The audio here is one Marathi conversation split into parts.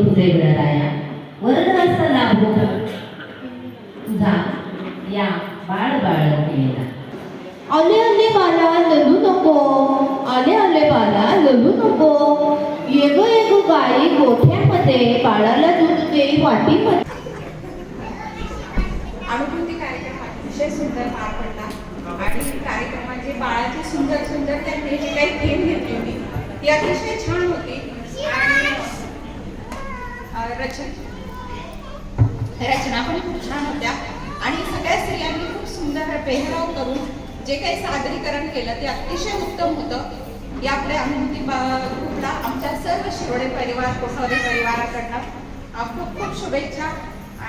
तुझे गणराया वरदहस्त लाभो तुझा या बाळ बाळ केला. आले आले बाला ललू नको, आले आले बाला ललू नको, येगो येगो गाई गोठ्यामध्ये बाळाला दूध दे वाटीमध्ये. अनुभूती कार्यक्रम अतिशय सुंदर पार पडला आणि कार्यक्रमाचे बाळाची सुंदर सुंदर त्यांनी जी काही थीम घेतली होती ती अतिशय छान होती आणि रचना पण खूप छान होत्या आणि सगळ्या स्त्रियांनी खूप सुंदर पेहराव करून जे काही सादरीकरण केलं ते अतिशय उत्तम होतं. या आपल्या अनुभूती ग्रुपला आमच्या सर्व शिरोडे परिवार कोसावरी परिवाराकडनं खूप खूप शुभेच्छा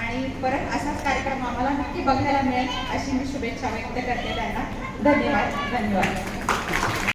आणि परत असाच कार्यक्रम आम्हाला नक्की बघायला मिळेल अशी मी शुभेच्छा व्यक्त करते त्यांना. धन्यवाद.